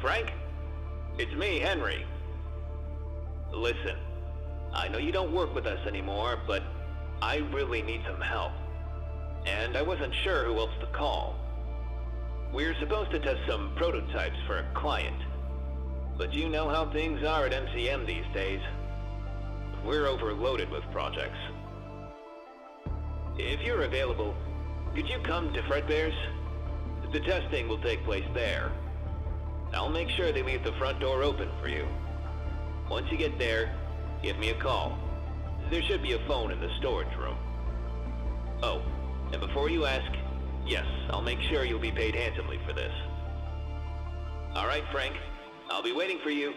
Frank? It's me, Henry. Listen, I know you don't work with us anymore, but I really need some help. And I wasn't sure who else to call. We're supposed to test some prototypes for a client. But you know how things are at MCM these days. We're overloaded with projects. If you're available, could you come to Fredbear's? The testing will take place there. I'll make sure they leave the front door open for you. Once you get there, give me a call. There should be a phone in the storage room. Oh, and before you ask, yes, I'll make sure you'll be paid handsomely for this. All right, Frank. I'll be waiting for you.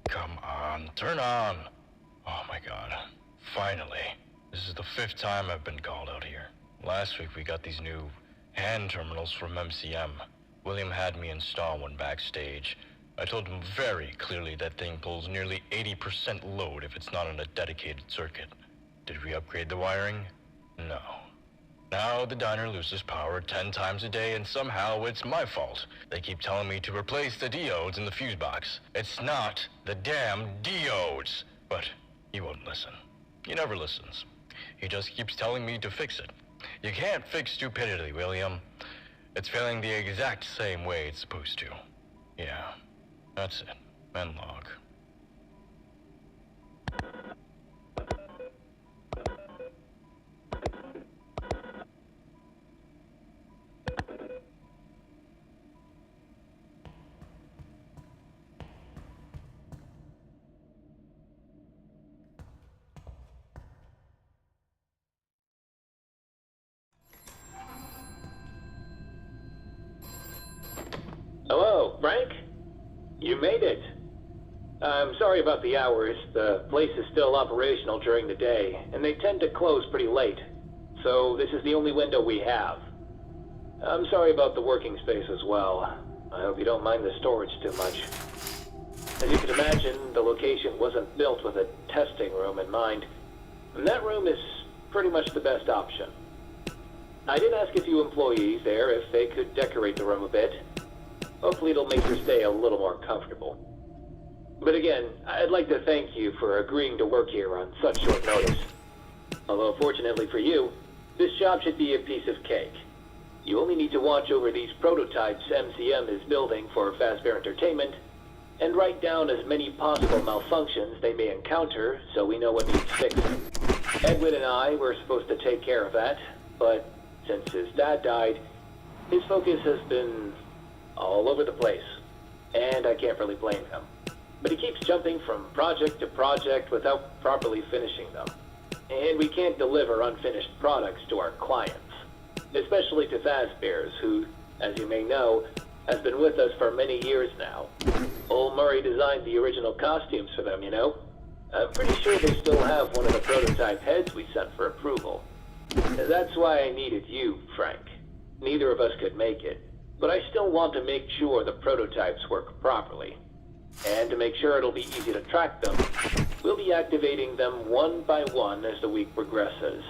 Come on, turn on. Oh my god. Finally. This is the 5th time I've been called out here. Last week we got these new hand terminals from MCM. William had me install one backstage. I told him very clearly that thing pulls nearly 80% load if it's not on a dedicated circuit. Did we upgrade the wiring? No. Now the diner loses power 10 times a day and somehow it's my fault. They keep telling me to replace the diodes in the fuse box. It's not the damn diodes. But he won't listen. He never listens. He just keeps telling me to fix it. You can't fix stupidity, William. It's failing the exact same way it's supposed to. Yeah, that's it. Men log. Hello, Frank? You made it. I'm sorry about the hours. The place is still operational during the day, and they tend to close pretty late. So this is the only window we have. I'm sorry about the working space as well. I hope you don't mind the storage too much. As you can imagine, the location wasn't built with a testing room in mind, and that room is pretty much the best option. I did ask a few employees there if they could decorate the room a bit. Hopefully it'll make your stay a little more comfortable. But again, I'd like to thank you for agreeing to work here on such short notice. Although fortunately for you, this job should be a piece of cake. You only need to watch over these prototypes MCM is building for Fazbear Entertainment, and write down as many possible malfunctions they may encounter so we know what needs fixing. Edwin and I were supposed to take care of that, but since his dad died, his focus has been all over the place, and I can't really blame him. But he keeps jumping from project to project without properly finishing them. And we can't deliver unfinished products to our clients, especially to Fazbear's, who, as you may know, has been with us for many years now. Old Murray designed the original costumes for them, you know? I'm pretty sure they still have one of the prototype heads we sent for approval. That's why I needed you, Frank. Neither of us could make it, but I still want to make sure the prototypes work properly. And to make sure it'll be easy to track them, We'll be activating them one by one as the week progresses.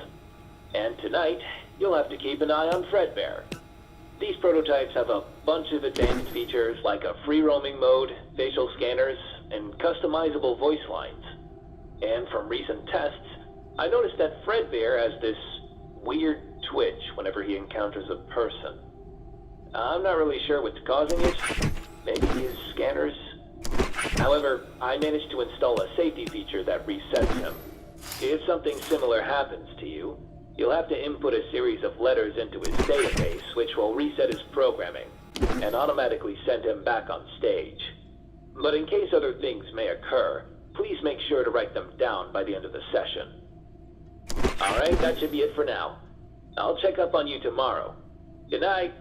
And tonight, you'll have to keep an eye on Fredbear. These prototypes have a bunch of advanced features like a free-roaming mode, facial scanners, and customizable voice lines. And from recent tests, I noticed that Fredbear has this weird twitch whenever he encounters a person. I'm not really sure what's causing it. Maybe his scanners. However, I managed to install a safety feature that resets him. If something similar happens to you, you'll have to input a series of letters into his database, which will reset his programming, and automatically send him back on stage. But in case other things may occur, please make sure to write them down by the end of the session. Alright, that should be it for now. I'll check up on you tomorrow. Good night.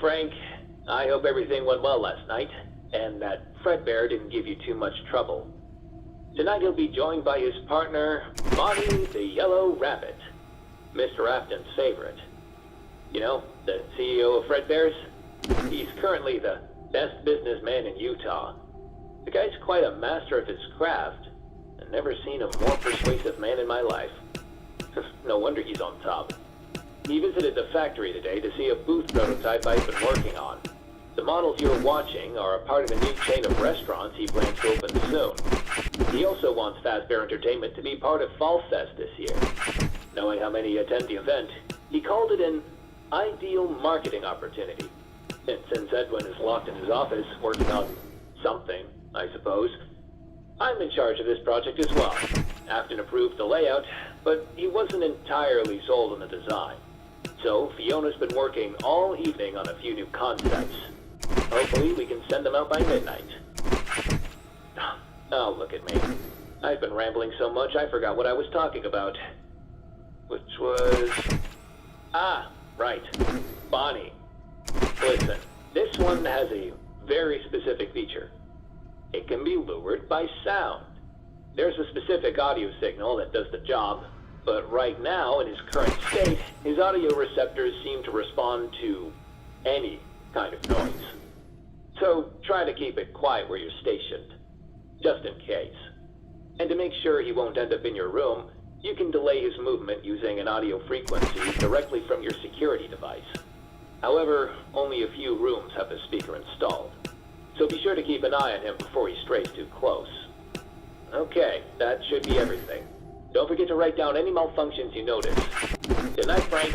Frank. I hope everything went well last night, and that Fredbear didn't give you too much trouble. Tonight he'll be joined by his partner, Bonnie the Yellow Rabbit, Mr. Afton's favorite. You know, the CEO of Fredbear's? He's currently the best businessman in Utah. The guy's quite a master of his craft, and never seen a more persuasive man in my life. No wonder he's on top. He visited the factory today to see a booth prototype I've been working on. The models you're watching are a part of a new chain of restaurants he plans to open soon. He also wants Fazbear Entertainment to be part of Fall Fest this year. Knowing how many attend the event, he called it an ideal marketing opportunity. And since Edwin is locked in his office working on something, I suppose, I'm in charge of this project as well. Afton approved the layout, but he wasn't entirely sold on the design. So Fiona's been working all evening on a few new concepts. Hopefully we can send them out by midnight. Oh, look at me. I've been rambling so much I forgot what I was talking about. Which was... Ah, right. Bonnie. Listen, this one has a very specific feature. It can be lured by sound. There's a specific audio signal that does the job, but right now, in his current state, his audio receptors seem to respond to any kind of noise. So try to keep it quiet where you're stationed, just in case. And to make sure he won't end up in your room, you can delay his movement using an audio frequency directly from your security device. However, only a few rooms have the speaker installed, so be sure to keep an eye on him before he strays too close. Okay, that should be everything. Don't forget to write down any malfunctions you notice. Good night, Frank.